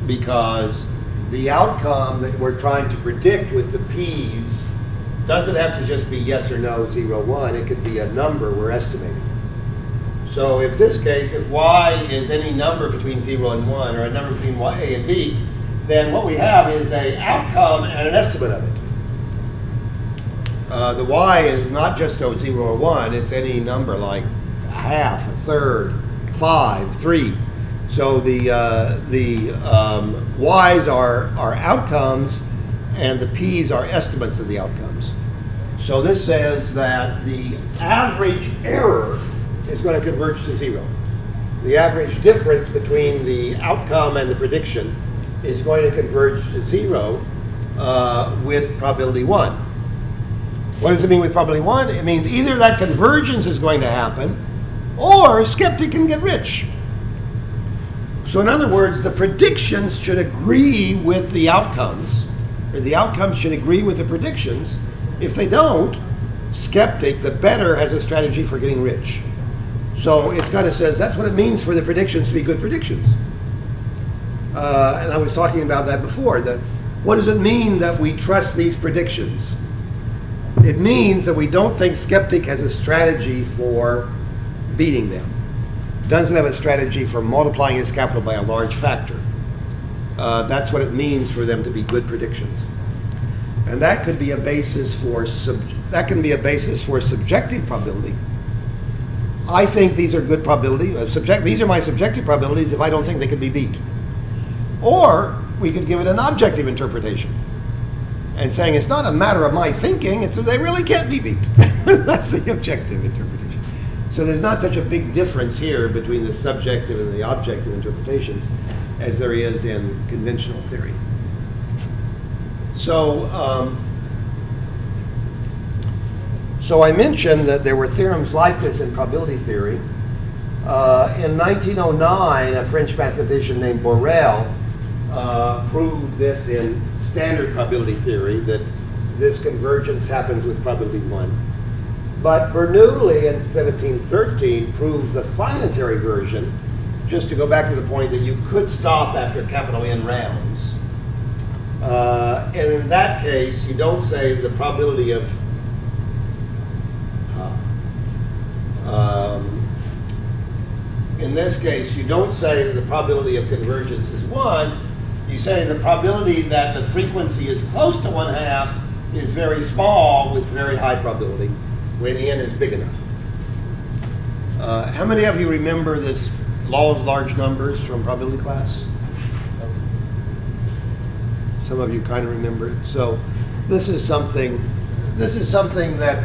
Because the outcome that we're trying to predict with the p's doesn't have to just be yes or no, 0, 1. It could be a number we're estimating. So if this case, if y is any number between 0 and 1, or a number between a and b, then what we have is an outcome and an estimate of it. The y is not just 0 or 1, it's any number like a half, a third, 5, 3. So the y's are outcomes, and the p's are estimates of the outcomes. So this says that the average error is going to converge to 0. The average difference between the outcome and the prediction is going to converge to 0 with probability 1. What does it mean with probability 1? It means either that convergence is going to happen, or skeptic can get rich. So in other words, the predictions should agree with the outcomes, or the outcomes should agree with the predictions. If they don't, skeptic, the bettor, has a strategy for getting rich. So it's kind of says that's what it means for the predictions to be good predictions. And I was talking about that before. That what does it mean that we trust these predictions? It means that we don't think skeptic has a strategy for beating them. Doesn't have a strategy for multiplying his capital by a large factor. That's what it means for them to be good predictions. And that could be a basis for subjective probability. I think these are good probability. These are my subjective probabilities if I don't think they can be beat. Or we could give it an objective interpretation and saying it's not a matter of my thinking, it's that they really can't be beat. That's the objective interpretation. So there's not such a big difference here between the subjective and the objective interpretations as there is in conventional theory. So I mentioned that there were theorems like this in probability theory. In 1909, a French mathematician named Burrell proved this in standard probability theory, that this convergence happens with probability 1. But Bernoulli in 1713 proved the finitary version, just to go back to the point that you could stop after capital N rounds. And in that case, you don't say the probability of in this case, you don't say that the probability of convergence is 1. You say the probability that the frequency is close to 1/2 is very small with very high probability when n is big enough. How many of you remember this law of large numbers from probability class? Some of you kind of remember it. So this is something that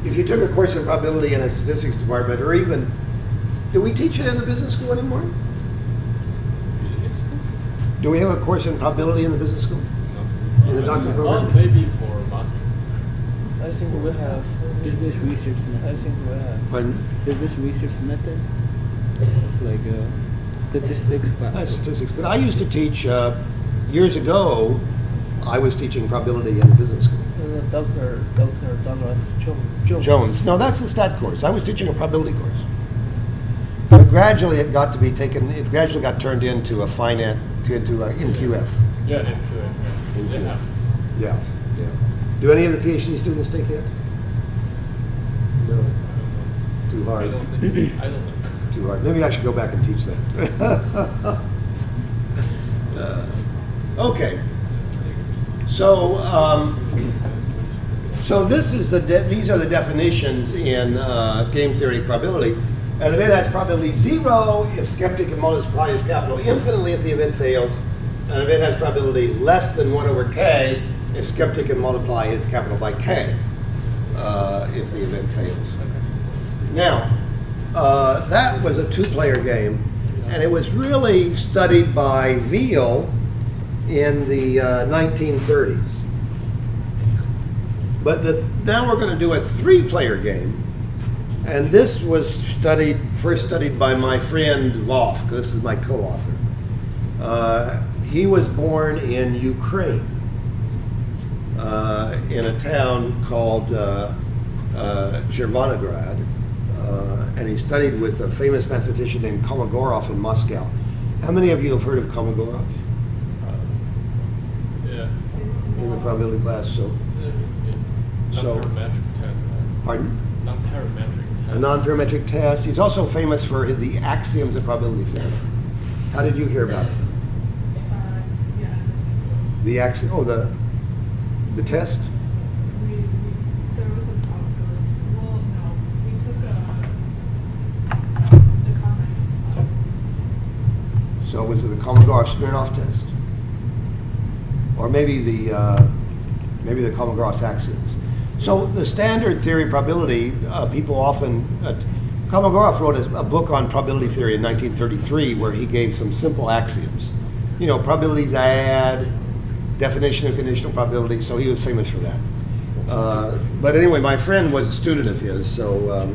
if you took a course in probability in a statistics department, or even, do we teach it in the business school anymore? Do we have a course in probability in the business school? No. In the doctorate program? Maybe for master. I think we have business research. I think we have Pardon? business research method. It's like a statistics class. Statistics. But I used to teach, years ago, I was teaching probability in the business school. Dr. Douglas Jones. No, that's the stat course. I was teaching a probability course. But gradually it got turned into a finite, into MQF. Yeah, MQF. Yeah. Yeah. Do any of the PhD students take it? No. Too hard. I don't know. Too hard. Maybe I should go back and teach that. Okay. So this is these are the definitions in game theory probability. An event has probability 0 if skeptic can multiply its capital infinitely if the event fails. An event has probability less than 1/k if skeptic can multiply its capital by k if the event fails. Now, that was a 2-player game, and it was really studied by Veal in the 1930s. But now we're going to do a 3-player game, and this was first studied by my friend Vovk. This is my co-author. He was born in Ukraine, in a town called Chervonograd, and he studied with a famous mathematician named Kolmogorov in Moscow. How many of you have heard of Kolmogorov? Yeah. In the probability class, so. Non-parametric test. Pardon? Non-parametric test. A non-parametric test. He's also famous for the axioms of probability theory. How did you hear about it? Yeah. The axiom? Oh, the test? There was a probability. Well, no, we took the comments class. So was it the Kolmogorov-Smirnov test? Or maybe the Kolmogorov's axioms. So the standard theory probability, people often, Kolmogorov wrote a book on probability theory in 1933 where he gave some simple axioms. You know, probabilities add, definition of conditional probability, so he was famous for that. But anyway, my friend was a student of his, so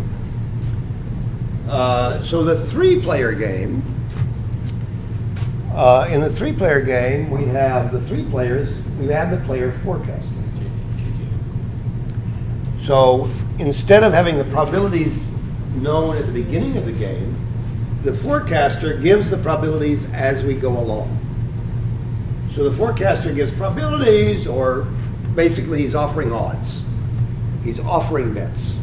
the 3-player game, in the 3-player game, we have the 3 players, we add the player forecaster. So instead of having the probabilities known at the beginning of the game, the forecaster gives the probabilities as we go along. So the forecaster gives probabilities, or basically he's offering odds. He's offering bets.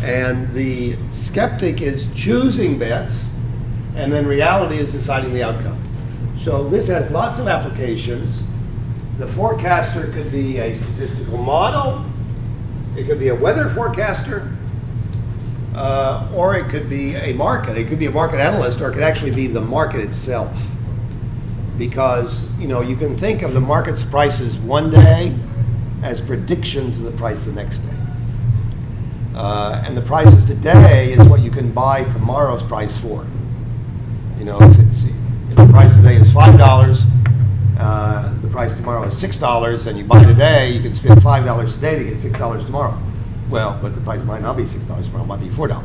And the skeptic is choosing bets, and then reality is deciding the outcome. So this has lots of applications. The forecaster could be a statistical model, it could be a weather forecaster, or it could be a market. It could be a market analyst, or it could actually be the market itself. Because, you know, you can think of the market's prices one day as predictions of the price the next day. And the prices today is what you can buy tomorrow's price for. You know, if the price today is $5, the price tomorrow is $6, and you buy today, you can spend $5 today to get $6 tomorrow. Well, but the price might not be $6 tomorrow, it might be $4.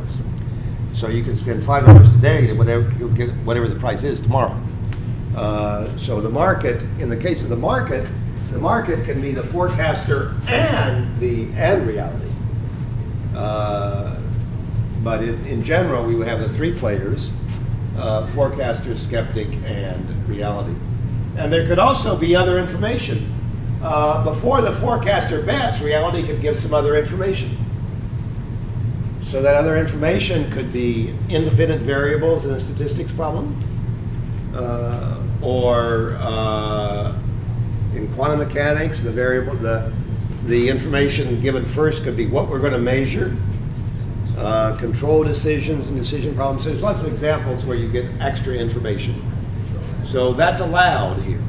So you can spend $5 today to whatever the price is tomorrow. So the market, in the case of the market, The market can be the forecaster and reality. But in general, we would have the three players, forecaster, skeptic, and reality. And there could also be other information. Before the forecaster bets, reality could give some other information. So that other information could be independent variables in a statistics problem, or in quantum mechanics, the information given first could be what we're going to measure, control decisions and decision problems. So there's lots of examples where you get extra information. So that's allowed here.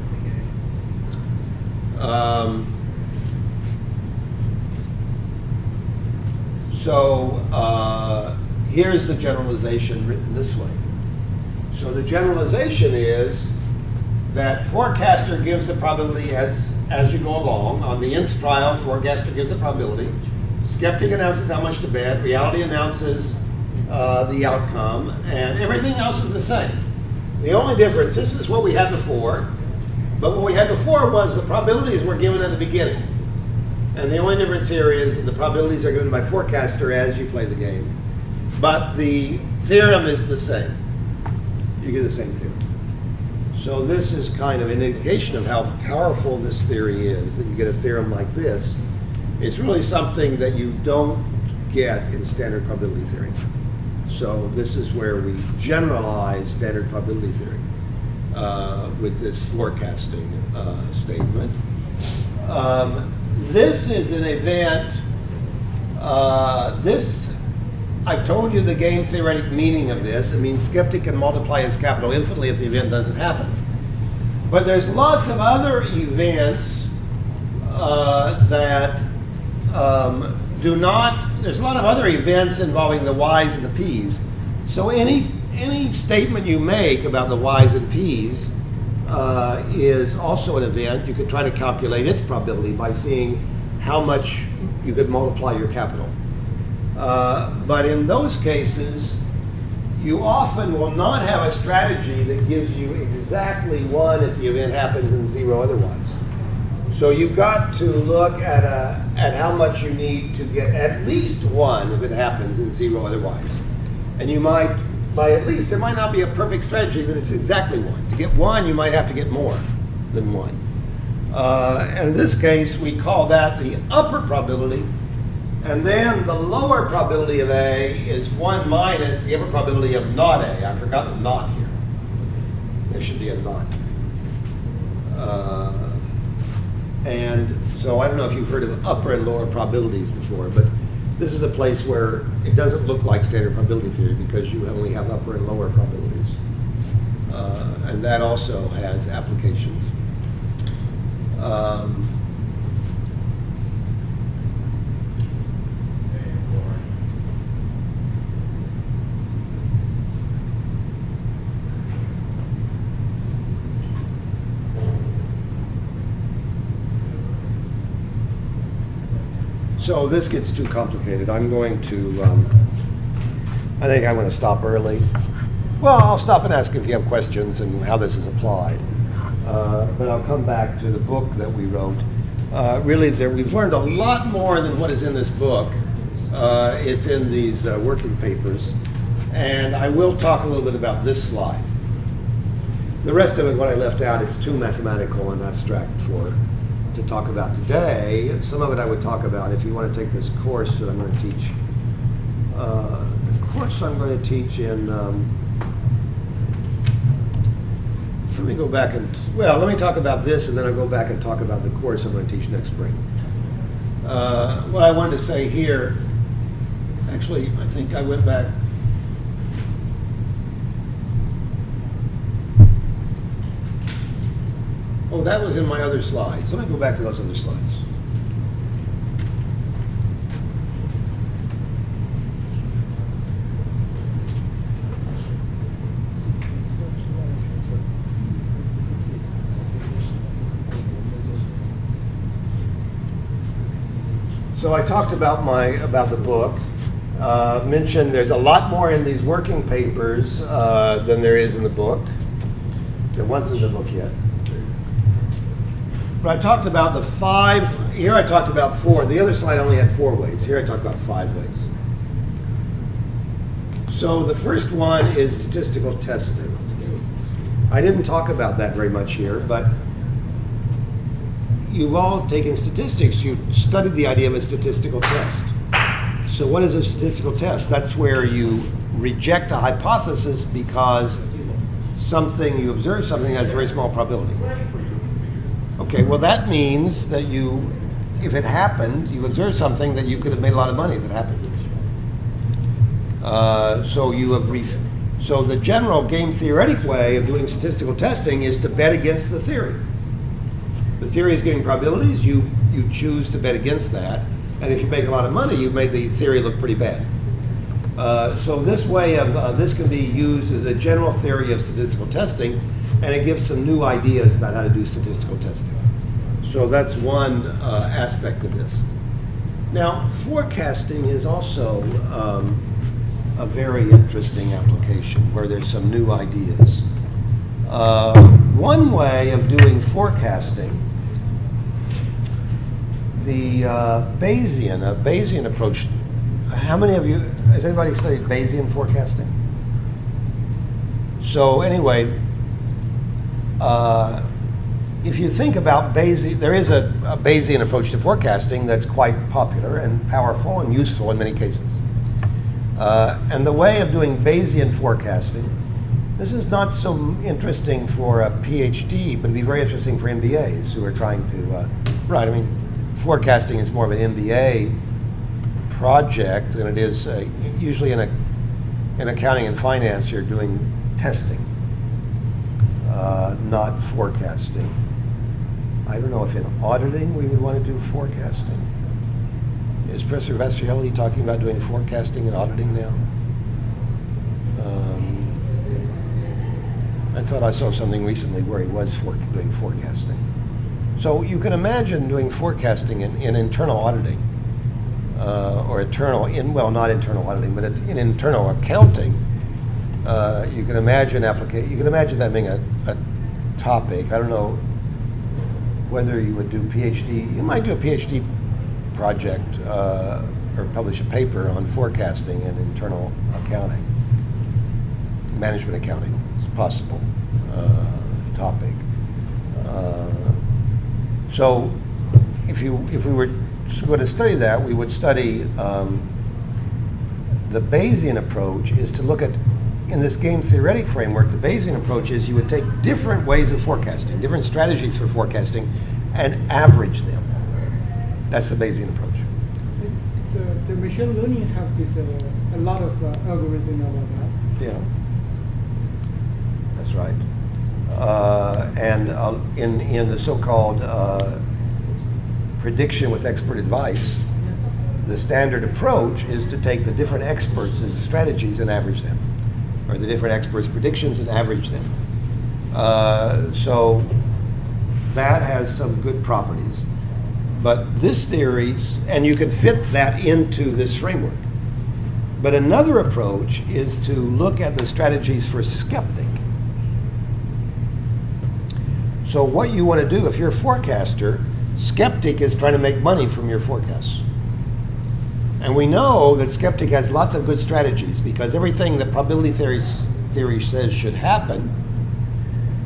Here's the generalization written this way. So the generalization is that forecaster gives the probability as you go along. On the nth trial, forecaster gives the probability. Skeptic announces how much to bet. Reality announces the outcome. And everything else is the same. The only difference, this is what we had before. But what we had before was the probabilities were given at the beginning. And the only difference here is the probabilities are given by forecaster as you play the game. But the theorem is the same. You get the same theorem. So this is kind of an indication of how powerful this theory is, that you get a theorem like this. It's really something that you don't get in standard probability theory. So this is where we generalize standard probability theory with this forecasting statement. This is an event, I've told you the game theoretic meaning of this. It means skeptic can multiply its capital infinitely if the event doesn't happen. But there's lots of other events that do not, there's a lot of other events involving the y's and the p's. So any statement you make about the y's and p's is also an event. You could try to calculate its probability by seeing how much you could multiply your capital. But in those cases, you often will not have a strategy that gives you exactly 1 if the event happens and 0 otherwise. So you've got to look at how much you need to get at least 1 if it happens and 0 otherwise. And you might, by at least, there might not be a perfect strategy that it's exactly 1. To get 1, you might have to get more than 1. And in this case, we call that the upper probability. And then the lower probability of A is 1 minus the upper probability of not A. I forgot the not here. There should be a not. And so I don't know if you've heard of upper and lower probabilities before, but this is a place where it doesn't look like standard probability theory because you only have upper and lower probabilities. And that also has applications. So this gets too complicated. I'm going to, I think I'm going to stop early. Well, I'll stop and ask if you have questions and how this is applied. But I'll come back to the book that we wrote. Really, we've learned a lot more than what is in this book. It's in these working papers. And I will talk a little bit about this slide. The rest of it, what I left out, it's too mathematical and abstract to talk about today. Some of it I would talk about if you want to take this course that I'm going to teach. The course I'm going to teach in, let me go back and, well, let me talk about this and then I'll go back and talk about the course I'm going to teach next spring. What I wanted to say here, actually, I think I went back. Oh, that was in my other slides. Let me go back to those other slides. So I talked about the book. Mentioned there's a lot more in these working papers than there is in the book. There wasn't in the book yet. But I talked about the 5, here I talked about 4. The other slide only had 4 ways. Here I talked about 5 ways. So the first one is statistical testing. I didn't talk about that very much here, but you've all taken statistics. You studied the idea of a statistical test. So what is a statistical test? That's where you reject a hypothesis because you observe something that has a very small probability. Okay, well that means that if it happened, you observed something that you could have made a lot of money if it happened. So the general game theoretic way of doing statistical testing is to bet against the theory. The theory is giving probabilities, you choose to bet against that, and if you make a lot of money, you've made the theory look pretty bad. So this way of, this can be used as a general theory of statistical testing, and it gives some new ideas about how to do statistical testing. So that's one aspect of this. Now, forecasting is also a very interesting application where there's some new ideas. One way of doing forecasting, the Bayesian approach. How many of you, has anybody studied Bayesian forecasting? So anyway, if you think about Bayesian, there is a Bayesian approach to forecasting that's quite popular and powerful and useful in many cases. And the way of doing Bayesian forecasting, this is not so interesting for a PhD, but it'd be very interesting for MBAs who are trying to, right, I mean, forecasting is more of an MBA project than it is, usually in accounting and finance, you're doing testing, not forecasting. I don't know if in auditing we would want to do forecasting. Is Professor Vassielli talking about doing forecasting and auditing now? I thought I saw something recently where he was doing forecasting. So you can imagine doing forecasting in internal auditing, or not internal auditing, but in internal accounting. You can imagine that being a topic. I don't know whether you would do PhD. You might do a PhD project or publish a paper on forecasting and internal accounting, management accounting. It's a possible topic. So if we were going to study that, we would study the Bayesian approach is to look at, in this game theoretic framework, the Bayesian approach is you would take different ways of forecasting, different strategies for forecasting, and average them. That's the Bayesian approach. The machine learning have this a lot of algorithm about that. Yeah, that's right. And in the so-called prediction with expert advice, the standard approach is to take the different experts' strategies and average them, or the different experts' predictions and average them. So that has some good properties. But this theory, and you can fit that into this framework. But another approach is to look at the strategies for skeptic. So what you want to do, if you're a forecaster, skeptic is trying to make money from your forecasts. And we know that skeptic has lots of good strategies because everything that probability theory says should happen,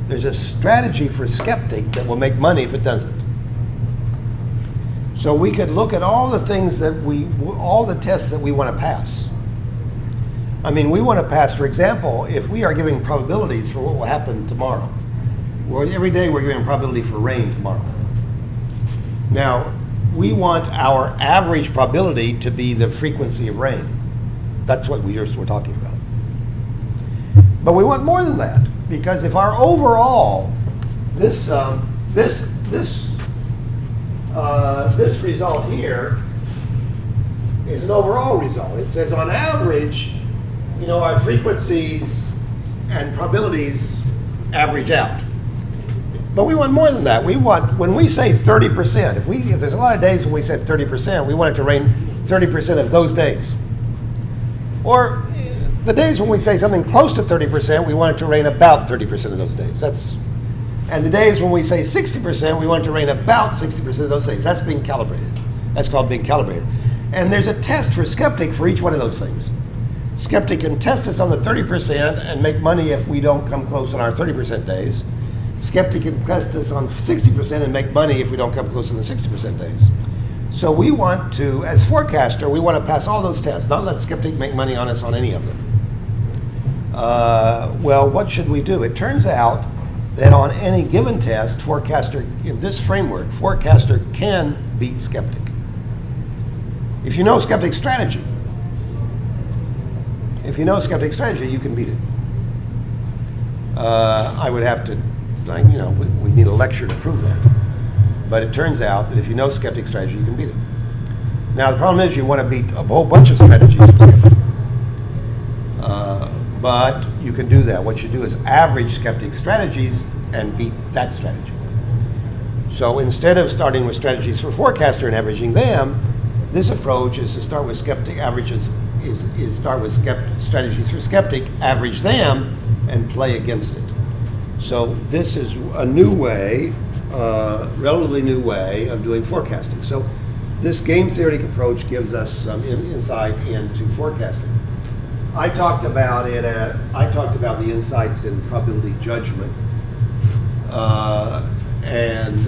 there's a strategy for skeptic that will make money if it doesn't. So we could look at all the things all the tests that we want to pass. I mean, we want to pass, for example, if we are giving probabilities for what will happen tomorrow, or every day we're giving a probability for rain tomorrow. Now, we want our average probability to be the frequency of rain. That's what we're talking about. But we want more than that, because if our overall, this result here is an overall result. It says on average, our frequencies and probabilities average out. But we want more than that. We want, when we say 30%, if there's a lot of days when we said 30%, we want it to rain 30% of those days. Or the days when we say something close to 30%, we want it to rain about 30% of those days. And the days when we say 60%, we want it to rain about 60% of those days. That's being calibrated. That's called being calibrated. And there's a test for skeptic for each one of those things. Skeptic can test us on the 30% and make money if we don't come close on our 30% days. Skeptic can test us on 60% and make money if we don't come close on the 60% days. So we want to, as forecaster, we want to pass all those tests, not let skeptic make money on us on any of them. Well, what should we do? It turns out that on any given test, forecaster, in this framework, forecaster can beat skeptic. If you know skeptic strategy, you can beat it. I would have to, we need a lecture to prove that. But it turns out that if you know skeptic strategy, you can beat it. Now, the problem is you want to beat a whole bunch of strategies for skeptic. But you can do that. What you do is average skeptic strategies and beat that strategy. So instead of starting with strategies for forecaster and averaging them, this approach is to start with skeptic averages, is start with strategies for skeptic, average them, and play against it. So this is a new way, relatively new way of doing forecasting. So this game theoretic approach gives us some insight into forecasting. I talked about the insights in probability judgment, and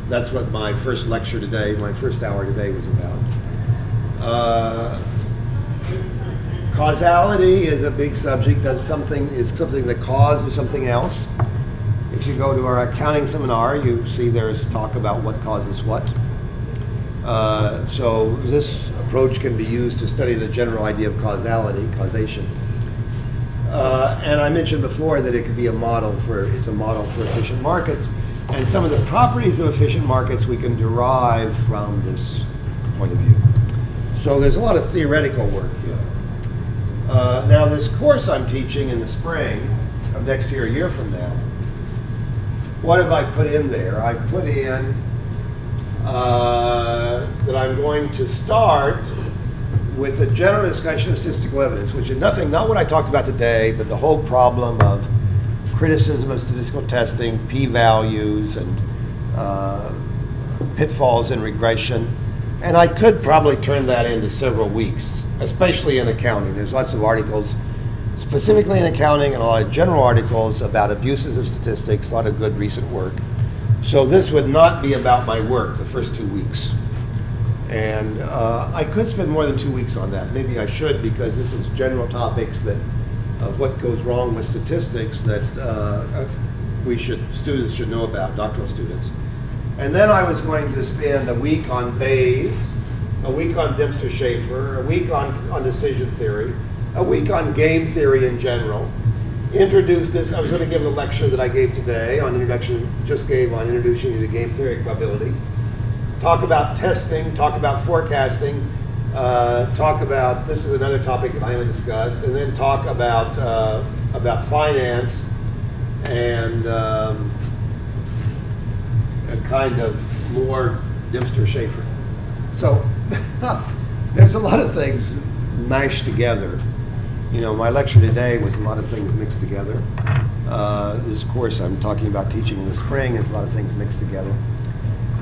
that's what my first lecture today, my first hour today was about. Causality is a big subject. Is something the cause of something else? If you go to our accounting seminar, you see there's talk about what causes what. So this approach can be used to study the general idea of causation. And I mentioned before that it could be it's a model for efficient markets. And some of the properties of efficient markets we can derive from this point of view. So there's a lot of theoretical work here. Now this course I'm teaching in the spring of next year, a year from now, what have I put in there? I've put in that I'm going to start with a general discussion of statistical evidence, which is not what I talked about today, but the whole problem of criticism of statistical testing, p-values, and pitfalls in regression. And I could probably turn that into several weeks, especially in accounting. There's lots of articles, specifically in accounting, and a lot of general articles about abuses of statistics, a lot of good recent work. So this would not be about my work the first 2 weeks. And I could spend more than 2 weeks on that. Maybe I should, because this is general topics of what goes wrong with statistics that students should know about, doctoral students. And then I was going to spend a week on Bayes, a week on Dempster-Schaefer, a week on decision theory, a week on game theory in general. Introduce this. I was going to give the lecture that I gave today on introducing you to game theory probability. Talk about testing, talk about forecasting, talk about, this is another topic that I haven't discussed, and then talk about finance and a kind of more Dempster-Schaefer. So there's a lot of things mashed together. My lecture today was a lot of things mixed together. This course I'm talking about teaching in the spring is a lot of things mixed together.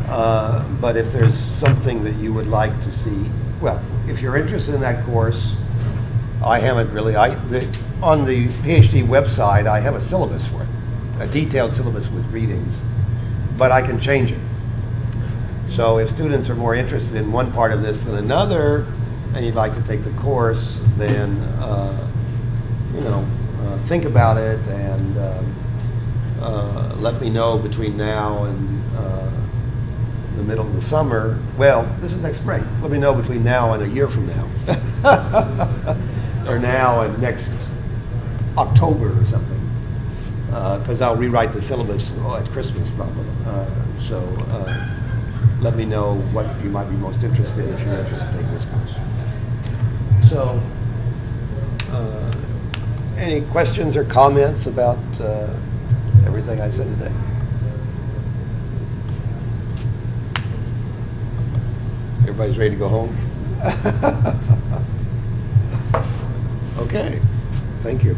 But if there's something that you would like to see, well, if you're interested in that course, I haven't really, on the PhD website, I have a syllabus for it, a detailed syllabus with readings, but I can change it. So if students are more interested in one part of this than another, and you'd like to take the course, then think about it and let me know between now and the middle of the summer. Well, this is next spring. Let me know between now and a year from now, or now and next October or something, because I'll rewrite the syllabus at Christmas probably. So let me know what you might be most interested in if you're interested in taking this course. So, any questions or comments about everything I said today? Everybody's ready to go home? Okay, thank you.